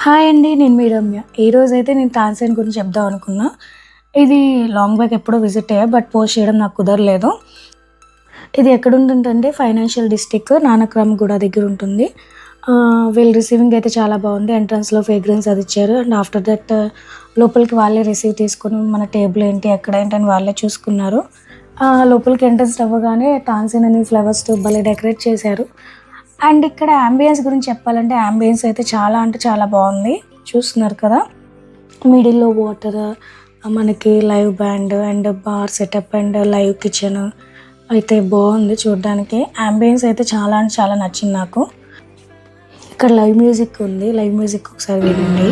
Hi అండి. నేను మీ రమ్య. ఈరోజైతే నేను తాన్సేన్ గురించి చెప్దాం అనుకున్నా. ఇది లాంగ్ బ్యాక్ ఎప్పుడో విజిట్ అయ్యా. బట్ పోస్ట్ చేయడం నాకు కుదరలేదు. ఇది ఎక్కడుంటుందంటే ఫైనాన్షియల్ డిస్ట్రిక్ట్ నానక్రామ్‌గూడ దగ్గర ఉంటుంది. వీళ్ళు రిసీవింగ్ అయితే చాలా బాగుంది. ఎంట్రన్స్‌లో ఫ్రేగ్రెన్స్ అది ఇచ్చారు. అండ్ ఆఫ్టర్ దట్ లోపలికి వాళ్ళే రిసీవ్ తీసుకొని మన టేబుల్ ఏంటి, ఎక్కడ ఏంటి అని వాళ్ళే చూసుకున్నారు. లోపలికి ఎంట్రన్స్ అవ్వగానే తాన్సేన్ అని ఫ్లవర్స్‌తో భలే డెకరేట్ చేశారు. అండ్ ఇక్కడ యాంబియన్స్ గురించి చెప్పాలంటే యాంబియన్స్ అయితే చాలా అంటే చాలా బాగుంది. చూస్తున్నారు కదా! మిడిల్‌లో వాటర్, మనకి live band and bar setup and live kitchen అయితే బాగుంది చూడడానికి. యాంబియన్స్ అయితే చాలా అంటే చాలా నచ్చింది నాకు. ఇక్కడ లైవ్ మ్యూజిక్ ఉంది. లైవ్ మ్యూజిక్ ఒకసారి వినండి.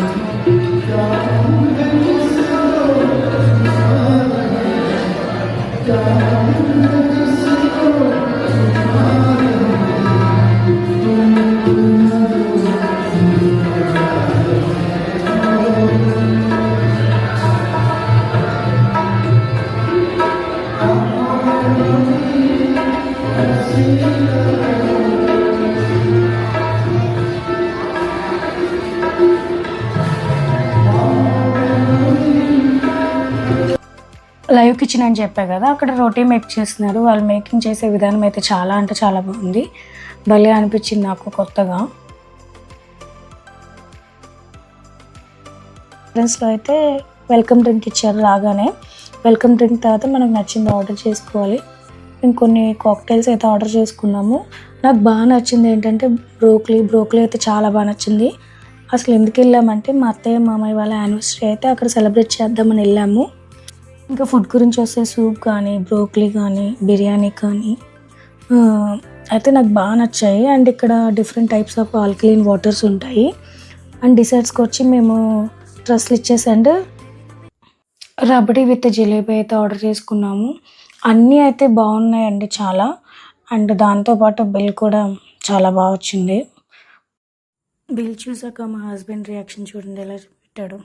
లైవ్ కిచెన్ అని చెప్పా కదా! అక్కడ రోటీ మేక్ చేస్తున్నారు. వాళ్ళు మేకింగ్ చేసే విధానం అయితే చాలా అంటే చాలా బాగుంది. భలే అనిపించింది నాకు కొత్తగా. ఎంట్రన్స్‌లో అయితే వెల్కమ్ డ్రింక్ ఇచ్చారు రాగానే. వెల్కమ్ డ్రింక్ తర్వాత మనకు నచ్చింది ఆర్డర్ చేసుకోవాలి. ఇంకొన్ని కాక్టైల్స్ అయితే ఆర్డర్ చేసుకున్నాము. నాకు బాగా నచ్చింది ఏంటంటే బ్రోకలీ అయితే చాలా బాగా నచ్చింది. అసలు ఎందుకు వెళ్ళామంటే మా అత్తయ్య మామయ్య వాళ్ళ యానివర్సరీ అయితే అక్కడ సెలబ్రేట్ చేద్దామని వెళ్ళాము. ఇంకా ఫుడ్ గురించి వస్తే సూప్ కానీ, బ్రోకలీ కానీ, బిర్యానీ కానీ అయితే నాకు బాగా నచ్చాయి. అండ్ ఇక్కడ different types of alkaline waters ఉంటాయి. అండ్ డిసర్ట్స్కి వచ్చి మేము డ్రెస్లు ఇచ్చేసి అండ్ రబడీ విత్ జిలేబీ అయితే ఆర్డర్ చేసుకున్నాము. అన్నీ అయితే బాగున్నాయండి చాలా. అండ్ దాంతోపాటు బిల్ కూడా చాలా బాగా వచ్చింది. బిల్ చూసాక మా హస్బెండ్ రియాక్షన్ చూడండి ఎలా పెట్టాడు.